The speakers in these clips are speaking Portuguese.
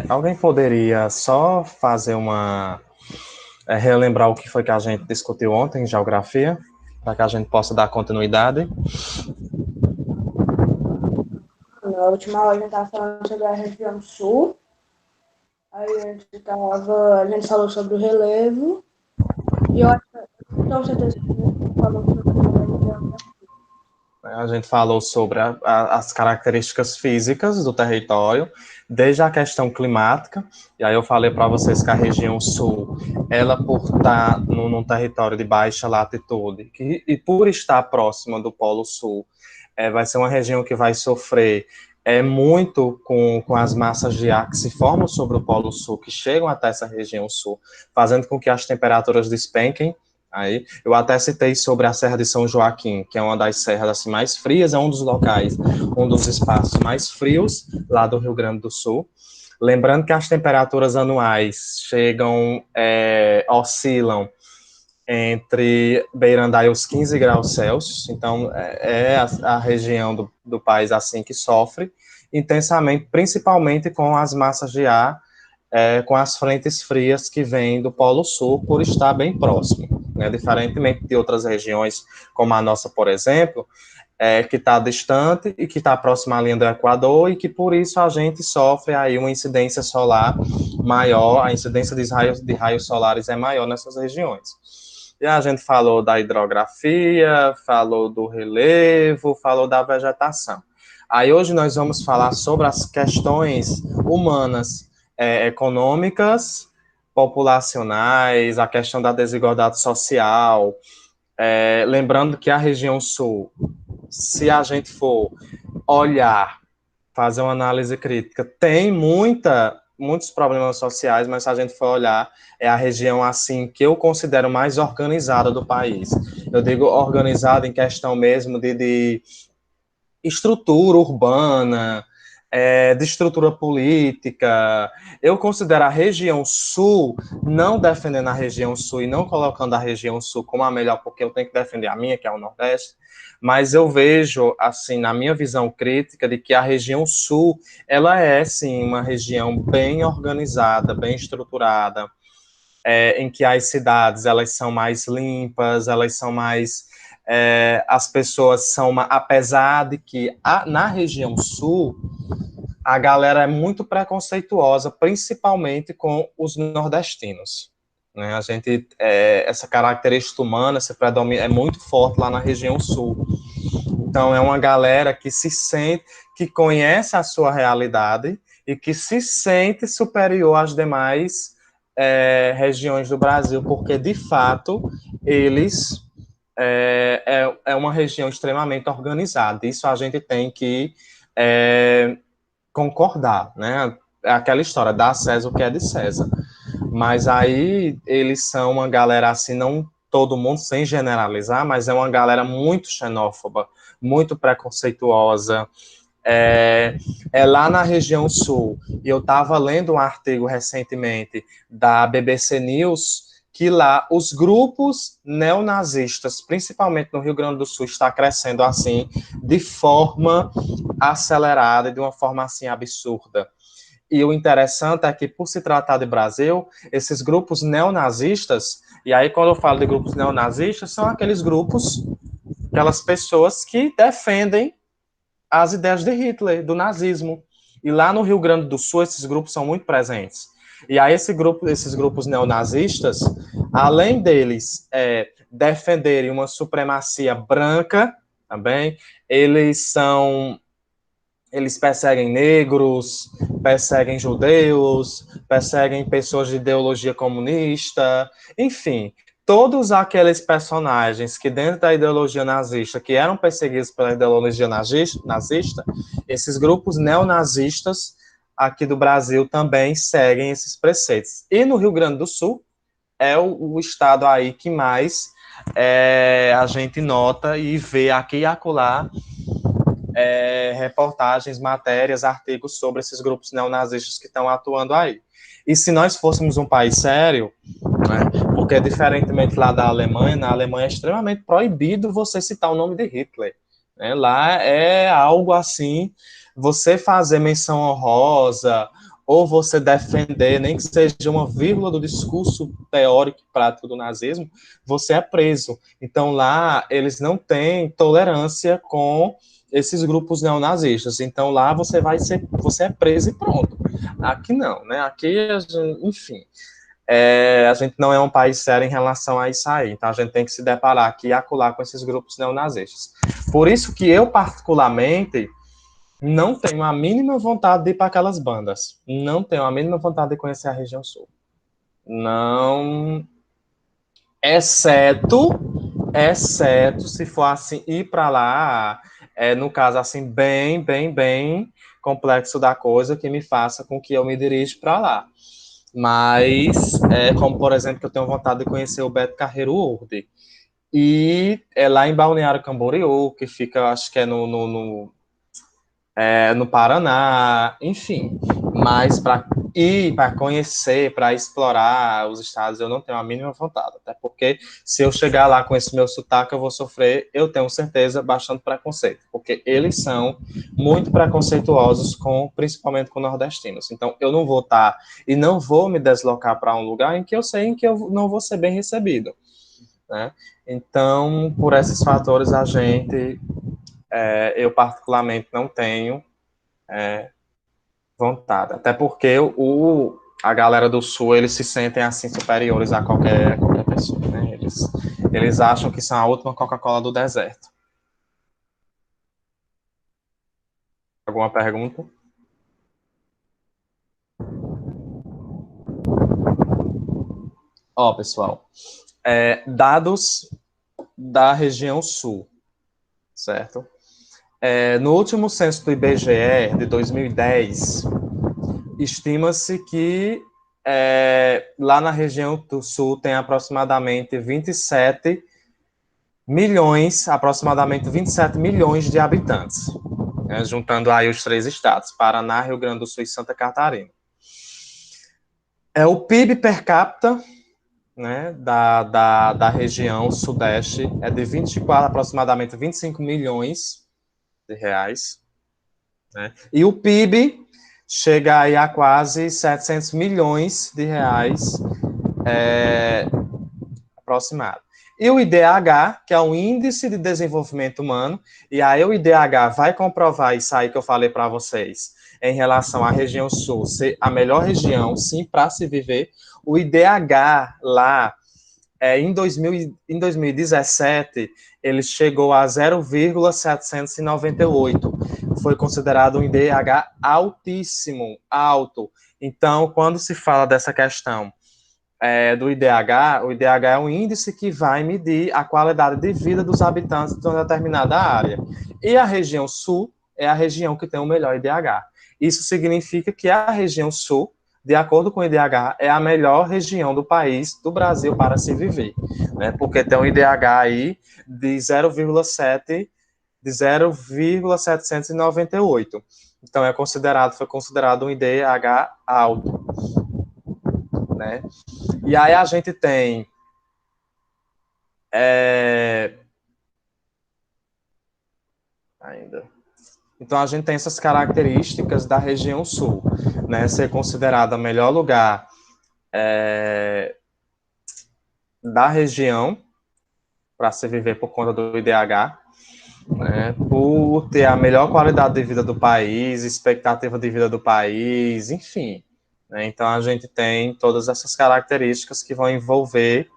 Alguém poderia só fazer relembrar o que foi que a gente discutiu ontem em geografia, para que a gente possa dar continuidade? Na última aula a gente estava falando sobre a região sul, aí a gente falou sobre o relevo, e eu acho que eu tenho certeza que a gente falou sobre a geografia. A gente falou sobre as características físicas do território, desde a questão climática, e aí eu falei para vocês que a região sul, ela por estar num território de baixa latitude, e por estar próxima do Polo Sul, vai ser uma região que vai sofrer muito com as massas de ar que se formam sobre o Polo Sul, que chegam até essa região sul, fazendo com que as temperaturas despenquem. Aí, eu até citei sobre a Serra de São Joaquim, que é uma das serras assim, mais frias, é um dos locais, um dos espaços mais frios lá do Rio Grande do Sul. Lembrando que as temperaturas anuais oscilam entre beirando aí os 15 graus Celsius, então a região do país assim que sofre intensamente, principalmente com as massas de ar, com as frentes frias que vêm do Polo Sul, por estar bem próximo, né? Diferentemente de outras regiões, como a nossa, por exemplo, que está distante e que está próxima à linha do Equador e que por isso a gente sofre aí uma incidência solar maior, a incidência de raios solares é maior nessas regiões. E a gente falou da hidrografia, falou do relevo, falou da vegetação. Aí hoje nós vamos falar sobre as questões humanas, econômicas, populacionais, a questão da desigualdade social. Lembrando que a região sul, se a gente for olhar, fazer uma análise crítica, tem muitos problemas sociais, mas se a gente for olhar, é a região assim que eu considero mais organizada do país. Eu digo organizada em questão mesmo de estrutura urbana, de estrutura política. Eu considero a região sul, não defendendo a região sul e não colocando a região sul como a melhor, porque eu tenho que defender a minha, que é o Nordeste, mas eu vejo, assim, na minha visão crítica, de que a região sul, ela é, sim, uma região bem organizada, bem estruturada, em que as cidades, elas são mais limpas, elas são mais as pessoas são, apesar de que na região sul, a galera é muito preconceituosa, principalmente com os nordestinos. Né? A gente, essa característica humana, esse predomínio é muito forte lá na região sul. Então, é uma galera que se sente, que conhece a sua realidade e que se sente superior às demais regiões do Brasil, porque, de fato, eles é uma região extremamente organizada. Isso a gente tem que concordar, né? É aquela história, dá a César o que é de César. Mas aí eles são uma galera assim, não todo mundo, sem generalizar, mas é uma galera muito xenófoba, muito preconceituosa. É lá na região sul, e eu estava lendo um artigo recentemente da BBC News, que lá os grupos neonazistas, principalmente no Rio Grande do Sul, está crescendo assim, de forma acelerada, de uma forma assim absurda. E o interessante é que, por se tratar de Brasil, esses grupos neonazistas, e aí quando eu falo de grupos neonazistas, são aqueles grupos, aquelas pessoas que defendem as ideias de Hitler, do nazismo. E lá no Rio Grande do Sul, esses grupos são muito presentes. E aí esses grupos neonazistas, além deles defenderem uma supremacia branca, também, eles perseguem negros, perseguem judeus, perseguem pessoas de ideologia comunista, enfim, todos aqueles personagens que dentro da ideologia nazista, que eram perseguidos pela ideologia nazista, esses grupos neonazistas aqui do Brasil também seguem esses preceitos. E no Rio Grande do Sul é o estado aí que mais a gente nota e vê aqui e acolá reportagens, matérias, artigos sobre esses grupos neonazistas que estão atuando aí. E se nós fôssemos um país sério, né, porque diferentemente lá da Alemanha, na Alemanha é extremamente proibido você citar o nome de Hitler. Né? Lá é algo assim, você fazer menção honrosa ou você defender, nem que seja uma vírgula do discurso teórico e prático do nazismo, você é preso. Então, lá, eles não têm tolerância com esses grupos neonazistas. Então, lá, você é preso e pronto. Aqui não, né? Aqui, enfim, a gente não é um país sério em relação a isso aí. Então, a gente tem que se deparar aqui e acolá com esses grupos neonazistas. Por isso que eu, particularmente, não tenho a mínima vontade de ir para aquelas bandas. Não tenho a mínima vontade de conhecer a região sul. Não. Exceto se for assim, ir para lá, no caso, assim, bem complexo da coisa, que me faça com que eu me dirija para lá. Mas, como por exemplo, que eu tenho vontade de conhecer o Beto Carreiro World. E é lá em Balneário Camboriú, que fica, acho que é no Paraná, enfim. Mas para ir, para conhecer, para explorar os estados, eu não tenho a mínima vontade. Até porque se eu chegar lá com esse meu sotaque, eu vou sofrer, eu tenho certeza, bastante preconceito. Porque eles são muito preconceituosos, principalmente com nordestinos. Então, eu não vou estar e não vou me deslocar para um lugar em que eu sei que eu não vou ser bem recebido. Né? Então, por esses fatores, eu particularmente não tenho vontade. Até porque a galera do Sul, eles se sentem assim superiores a qualquer pessoa, né? Eles acham que são a última Coca-Cola do deserto. Alguma pergunta? Ó, pessoal, dados da região Sul, certo? No último censo do IBGE de 2010, estima-se que lá na região do Sul tem aproximadamente 27 milhões de habitantes, né, juntando aí os 3 estados, Paraná, Rio Grande do Sul e Santa Catarina. O PIB per capita, né, da região sudeste é de aproximadamente 25 milhões de reais. Né, e o PIB chega aí a quase 700 milhões de reais aproximado. E o IDH, que é o Índice de Desenvolvimento Humano, e aí o IDH vai comprovar isso aí que eu falei para vocês, em relação à região sul ser a melhor região, sim, para se viver. O IDH lá, em 2017, ele chegou a 0,798. Foi considerado um IDH altíssimo, alto. Então, quando se fala dessa questão do IDH, o IDH é um índice que vai medir a qualidade de vida dos habitantes de uma determinada área. E a região sul é a região que tem o melhor IDH. Isso significa que a região sul, de acordo com o IDH, é a melhor região do país, do Brasil, para se viver. Né? Porque tem um IDH aí de 0,798. Então, foi considerado um IDH alto. Né? E aí a gente tem ainda. Então a gente tem essas características da região sul, né? Ser considerada o melhor lugar da região para se viver por conta do IDH, né? Por ter a melhor qualidade de vida do país, expectativa de vida do país, enfim. Né? Então a gente tem todas essas características que vão envolver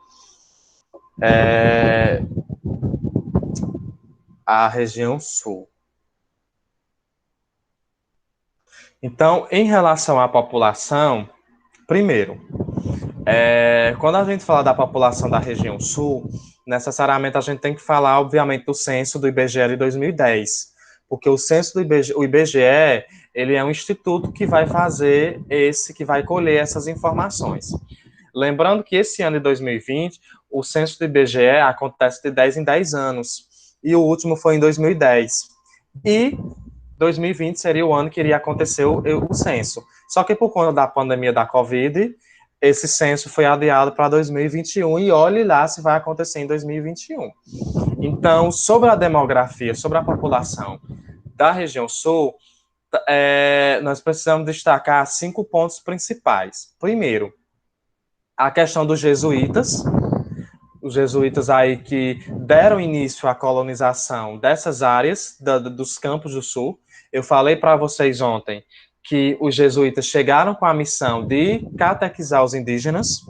a região sul. Então, em relação à população, primeiro, quando a gente fala da população da região sul, necessariamente a gente tem que falar, obviamente, do censo do IBGE de 2010, porque o censo do IBGE, ele é um instituto que vai que vai colher essas informações. Lembrando que esse ano de 2020, o censo do IBGE acontece de 10 em 10 anos, e o último foi em 2010. E 2020 seria o ano que iria acontecer o censo. Só que por conta da pandemia da Covid, esse censo foi adiado para 2021 e olhe lá se vai acontecer em 2021. Então, sobre a demografia, sobre a população da região sul, nós precisamos destacar 5 pontos principais. Primeiro, a questão dos jesuítas, os jesuítas aí que deram início à colonização dessas áreas, dos campos do sul. Eu falei para vocês ontem que os jesuítas chegaram com a missão de catequizar os indígenas.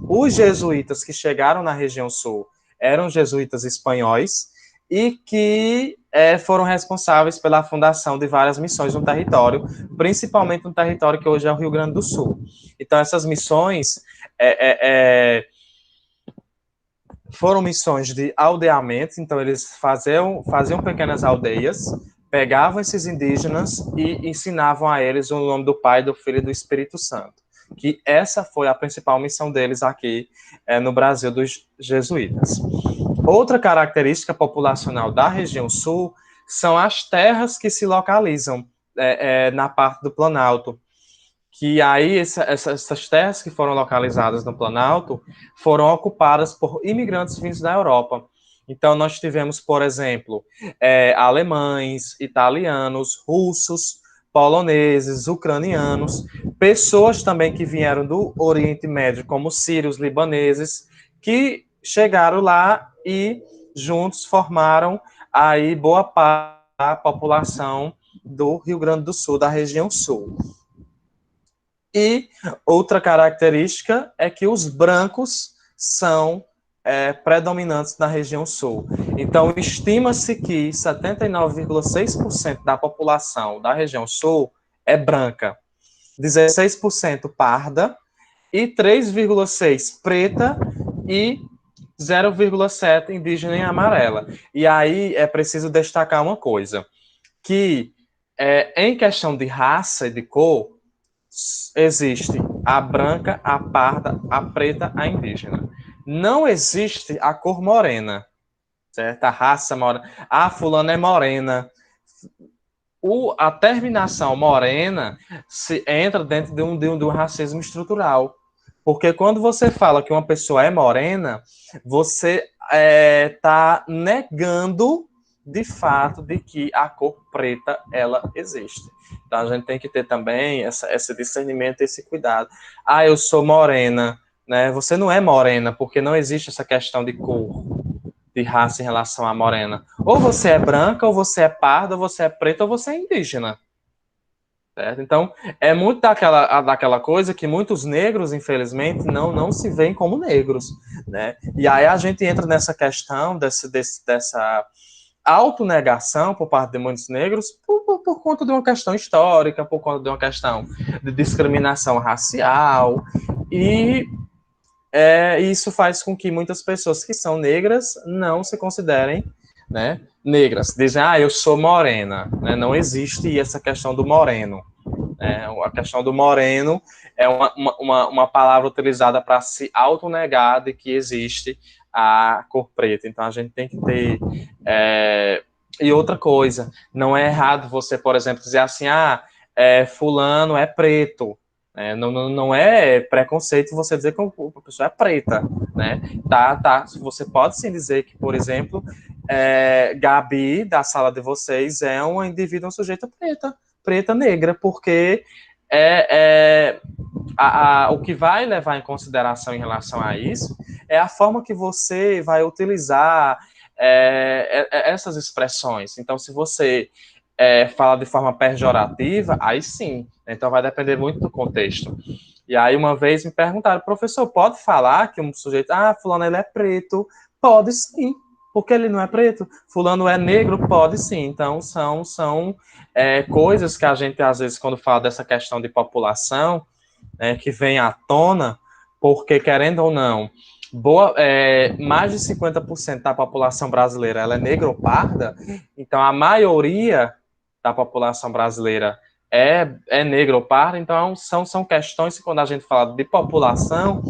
Os jesuítas que chegaram na região sul eram jesuítas espanhóis e que foram responsáveis pela fundação de várias missões no território, principalmente no território que hoje é o Rio Grande do Sul. Então, essas missões foram missões de aldeamento, então eles faziam pequenas aldeias, pegavam esses indígenas e ensinavam a eles o nome do Pai, do Filho e do Espírito Santo. Que essa foi a principal missão deles aqui no Brasil dos jesuítas. Outra característica populacional da região sul são as terras que se localizam na parte do Planalto, que aí essas terras que foram localizadas no Planalto foram ocupadas por imigrantes vindos da Europa. Então, nós tivemos, por exemplo, alemães, italianos, russos, poloneses, ucranianos, pessoas também que vieram do Oriente Médio, como sírios, libaneses, que chegaram lá e juntos formaram aí boa parte da população do Rio Grande do Sul, da região sul. E outra característica é que os brancos são predominantes na região sul. Então, estima-se que 79,6% da população da região sul é branca, 16% parda, e 3,6% preta e 0,7% indígena e amarela. E aí é preciso destacar uma coisa, que em questão de raça e de cor, existe a branca, a parda, a preta, a indígena. Não existe a cor morena, certo? A raça morena. Ah, fulano é morena. A terminação morena entra dentro de um racismo estrutural. Porque quando você fala que uma pessoa é morena, você está negando de fato de que a cor preta ela existe. Então a gente tem que ter também esse discernimento, esse cuidado. Ah, eu sou morena, né? Você não é morena, porque não existe essa questão de cor, de raça em relação à morena. Ou você é branca, ou você é parda, ou você é preta, ou você é indígena. Certo? Então, é muito daquela coisa que muitos negros, infelizmente, não se veem como negros. Né? E aí a gente entra nessa questão dessa autonegação por parte de muitos negros por conta de uma questão histórica, por conta de uma questão de discriminação racial, e isso faz com que muitas pessoas que são negras não se considerem, né, negras. Dizem, eu sou morena. Né? Não existe essa questão do moreno. A questão do moreno é uma palavra utilizada para se autonegar de que existe a cor preta. Então, a gente tem que ter... E outra coisa, não é errado você, por exemplo, dizer assim, fulano é preto. Não é preconceito você dizer que a pessoa é preta. Né? Você pode sim dizer que, por exemplo, Gabi, da sala de vocês, é um indivíduo, um sujeito preta negra, porque o que vai levar em consideração em relação a isso é a forma que você vai utilizar essas expressões. Então, se você fala de forma pejorativa, aí sim. Então, vai depender muito do contexto. E aí, uma vez me perguntaram, professor, pode falar que um sujeito, fulano, ele é preto? Pode sim. Porque ele não é preto? Fulano é negro? Pode sim. Então, são coisas que a gente, às vezes, quando fala dessa questão de população, que vem à tona, porque, querendo ou não, mais de 50% da população brasileira ela é negra ou parda, então a maioria da população brasileira é negra ou parda, então são questões que, quando a gente fala de população,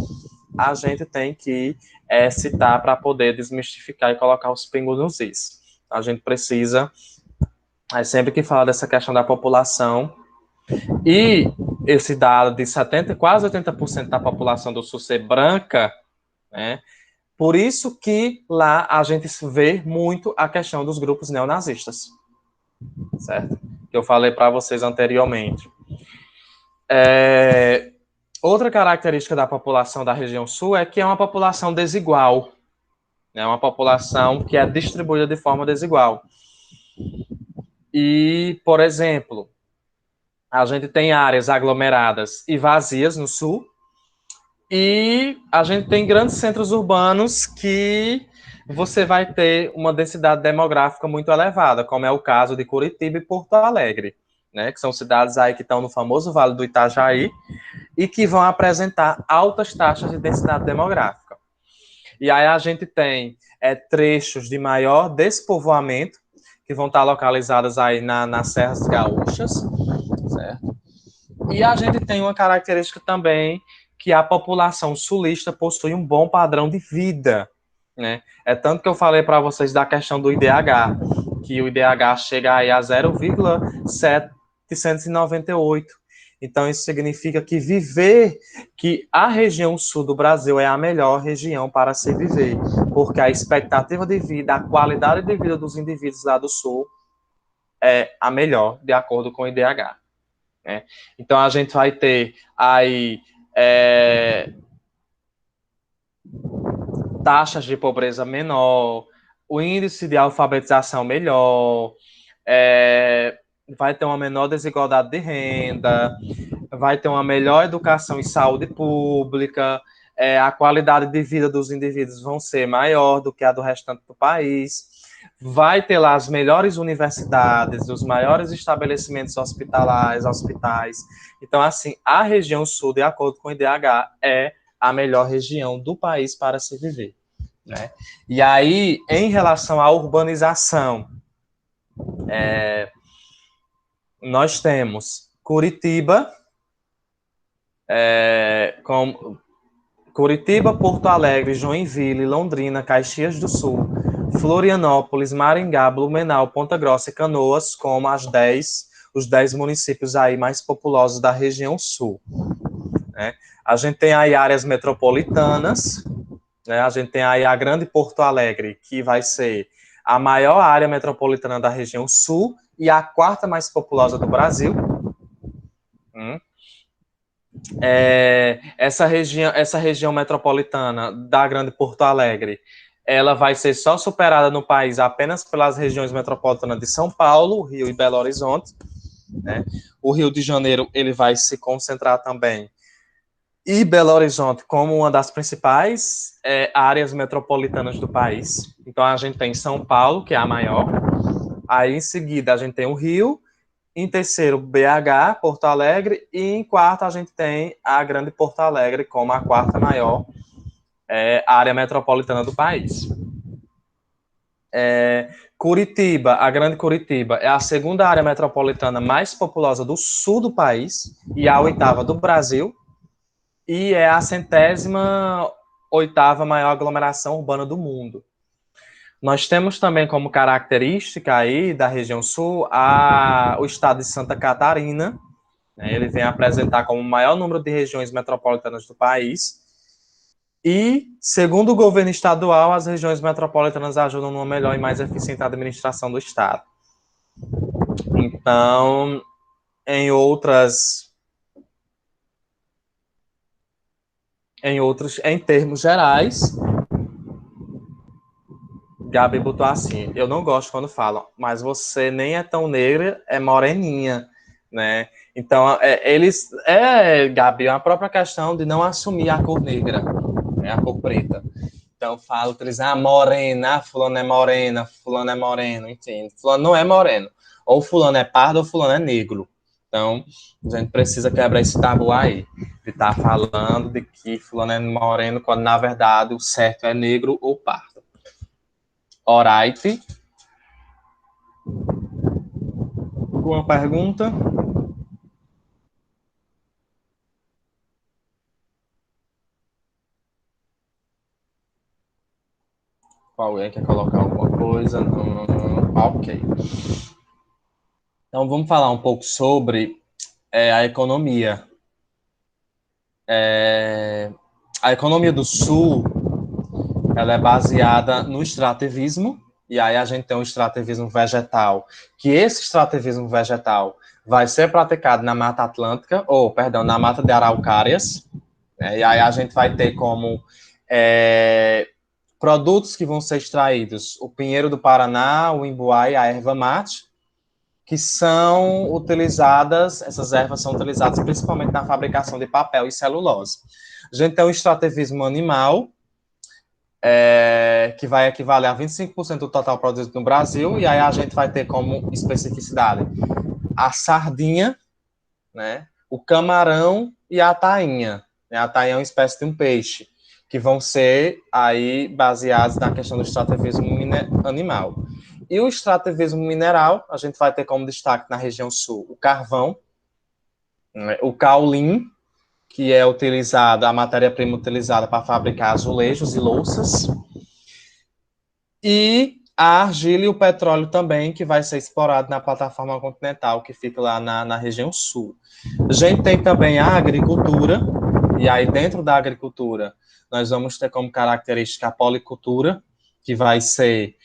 a gente tem que citar para poder desmistificar e colocar os pingos nos is. A gente precisa, sempre que fala dessa questão da população, e esse dado de quase 80% da população do Sul ser branca, né? Por isso que lá a gente vê muito a questão dos grupos neonazistas, certo? que eu falei para vocês anteriormente. Outra característica da população da região sul é que é uma população desigual, é uma população que é distribuída de forma desigual. E, por exemplo, a gente tem áreas aglomeradas e vazias no sul, e a gente tem grandes centros urbanos que você vai ter uma densidade demográfica muito elevada, como é o caso de Curitiba e Porto Alegre, né, que são cidades aí que estão no famoso Vale do Itajaí e que vão apresentar altas taxas de densidade demográfica. E aí a gente tem trechos de maior despovoamento, que vão estar localizadas aí nas Serras Gaúchas, certo? E a gente tem uma característica também que a população sulista possui um bom padrão de vida, né? É tanto que eu falei para vocês da questão do IDH, que o IDH chega aí a 0,798. Então, isso significa que a região sul do Brasil é a melhor região para se viver, porque a expectativa de vida, a qualidade de vida dos indivíduos lá do sul é a melhor, de acordo com o IDH. Né? Então, a gente vai ter aí taxas de pobreza menor, o índice de alfabetização melhor, vai ter uma menor desigualdade de renda, vai ter uma melhor educação e saúde pública, a qualidade de vida dos indivíduos vão ser maior do que a do restante do país, vai ter lá as melhores universidades, os maiores estabelecimentos hospitais. Então, assim, a região sul, de acordo com o IDH, é a melhor região do país para se viver. Né? E aí, em relação à urbanização, nós temos Curitiba, Porto Alegre, Joinville, Londrina, Caxias do Sul, Florianópolis, Maringá, Blumenau, Ponta Grossa e Canoas como os 10 municípios aí mais populosos da região sul. Né? A gente tem aí áreas metropolitanas, né? A gente tem aí a Grande Porto Alegre, que vai ser a maior área metropolitana da região sul e a quarta mais populosa do Brasil. Essa região metropolitana da Grande Porto Alegre, ela vai ser só superada no país apenas pelas regiões metropolitanas de São Paulo, Rio e Belo Horizonte. Né? O Rio de Janeiro ele vai se concentrar também e Belo Horizonte como uma das principais áreas metropolitanas do país. Então a gente tem São Paulo, que é a maior. Aí em seguida a gente tem o Rio. Em terceiro, BH, Porto Alegre. E em quarto, a gente tem a Grande Porto Alegre como a quarta maior área metropolitana do país. Curitiba, a Grande Curitiba, é a segunda área metropolitana mais populosa do sul do país e a oitava do Brasil. E é a 108ª maior aglomeração urbana do mundo. Nós temos também como característica aí da região sul o estado de Santa Catarina. Ele vem apresentar como o maior número de regiões metropolitanas do país. E, segundo o governo estadual, as regiões metropolitanas ajudam numa melhor e mais eficiente administração do estado. Então, em termos gerais, Gabi botou assim, eu não gosto quando falam, mas você nem é tão negra, é moreninha, né? Então, Gabi, é a própria questão de não assumir a cor negra, né? A cor preta. Então, fala, morena, fulano é morena, fulano é moreno, entende? Fulano não é moreno. Ou fulano é pardo ou fulano é negro. Então, a gente precisa quebrar esse tabu aí, de estar falando de que fulano é moreno, quando, na verdade, o certo é negro ou pardo. Alright. Alguma pergunta? Alguém quer colocar alguma coisa? Não. Ok. Então, vamos falar um pouco sobre a economia. A economia do Sul ela é baseada no extrativismo, e aí a gente tem um extrativismo vegetal, que esse extrativismo vegetal vai ser praticado na Mata Atlântica, ou, perdão, na Mata de Araucárias, né? E aí a gente vai ter como produtos que vão ser extraídos o pinheiro do Paraná, o imbuá e a erva mate, que são utilizadas, essas ervas são utilizadas principalmente na fabricação de papel e celulose. A gente tem o extrativismo animal, que vai equivaler a 25% do total produzido no Brasil, e aí a gente vai ter como especificidade a sardinha, né, o camarão e a tainha. A tainha é uma espécie de um peixe, que vão ser aí baseados na questão do extrativismo animal. E o extrativismo mineral, a gente vai ter como destaque na região sul o carvão, né, o caulim, que é utilizada, a matéria-prima utilizada para fabricar azulejos e louças, e a argila e o petróleo também, que vai ser explorado na plataforma continental, que fica lá na região sul. A gente tem também a agricultura, e aí dentro da agricultura nós vamos ter como característica a policultura, que vai ser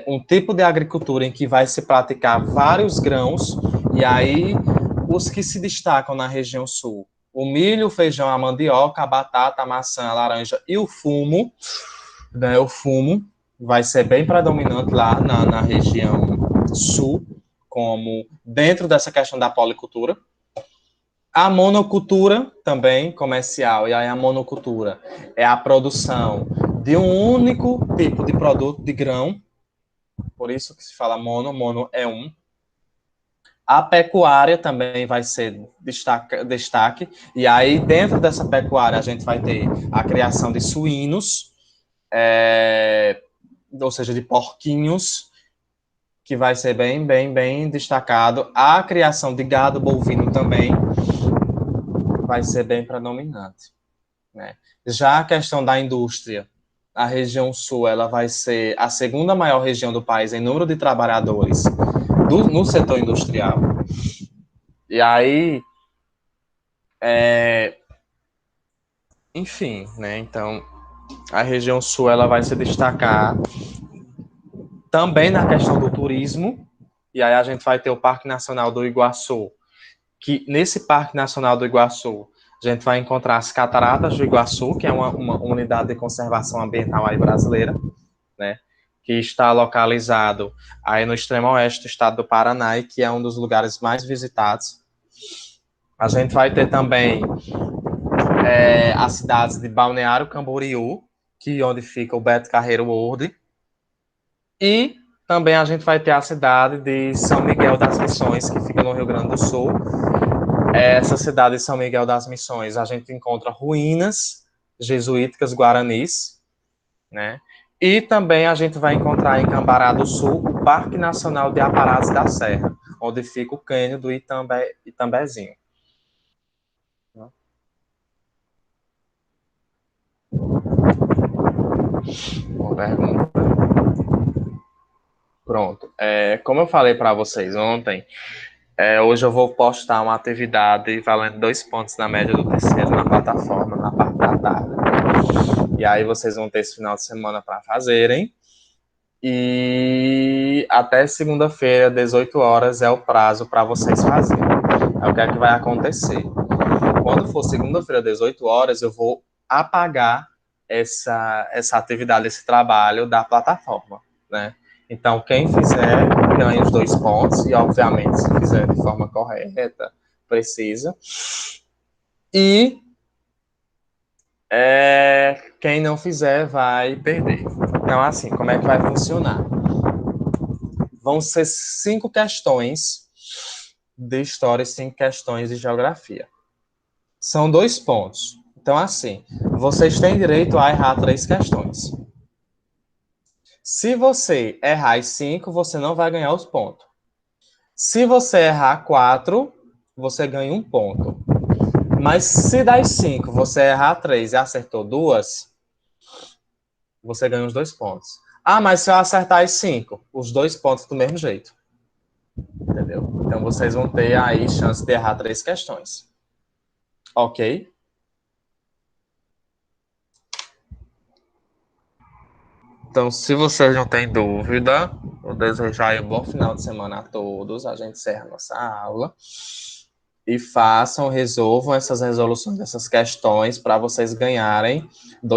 um tipo de agricultura em que vai se praticar vários grãos, e aí os que se destacam na região sul, o milho, o feijão, a mandioca, a batata, a maçã, a laranja e o fumo, né, o fumo vai ser bem predominante lá na região sul, como dentro dessa questão da policultura. A monocultura também comercial, e aí a monocultura é a produção de um único tipo de produto de grão, por isso que se fala mono é um. A pecuária também vai ser destaque, e aí dentro dessa pecuária a gente vai ter a criação de suínos, ou seja, de porquinhos, que vai ser bem destacado. A criação de gado bovino também vai ser bem predominante, né? Já a questão da indústria, a região sul, ela vai ser a segunda maior região do país em número de trabalhadores no setor industrial. E aí, enfim, né? Então, a região sul, ela vai se destacar também na questão do turismo, e aí a gente vai ter o Parque Nacional do Iguaçu, que nesse Parque Nacional do Iguaçu, a gente vai encontrar as Cataratas do Iguaçu, que é uma unidade de conservação ambiental aí brasileira, né, que está localizado aí no extremo oeste do estado do Paraná e que é um dos lugares mais visitados. A gente vai ter também as cidades de Balneário Camboriú, que é onde fica o Beto Carreiro World, e também a gente vai ter a cidade de São Miguel das Missões, que fica no Rio Grande do Sul. Essa cidade de São Miguel das Missões, a gente encontra ruínas jesuíticas guaranis, né? E também a gente vai encontrar em Cambará do Sul o Parque Nacional de Aparás da Serra, onde fica o cânion do Itambezinho. Uma pergunta. Pronto. Como eu falei para vocês ontem, hoje eu vou postar uma atividade valendo 2 pontos na média do terceiro na plataforma, na parte da tarde. E aí vocês vão ter esse final de semana para fazerem. E até segunda-feira, 18 horas, é o prazo para vocês fazerem. É o que é que vai acontecer. Quando for segunda-feira, 18 horas, eu vou apagar essa atividade, esse trabalho da plataforma, né? Então, quem fizer, ganha os 2 pontos, e, obviamente, se fizer de forma correta, precisa. E quem não fizer vai perder. Então, assim, como é que vai funcionar? Vão ser 5 questões de história e 5 questões de geografia. São 2 pontos. Então, assim, vocês têm direito a errar 3 questões. Se você errar as 5, você não vai ganhar os pontos. Se você errar 4, você ganha 1 ponto. Mas se das 5 você errar 3 e acertou 2, você ganha os 2 pontos. Ah, mas se eu acertar as 5, os 2 pontos do mesmo jeito. Entendeu? Então vocês vão ter aí chance de errar 3 questões. Ok? Então, se vocês não têm dúvida, eu desejo aí um bom final de semana a todos. A gente encerra nossa aula. E façam, resolvam essas resoluções, essas questões, para vocês ganharem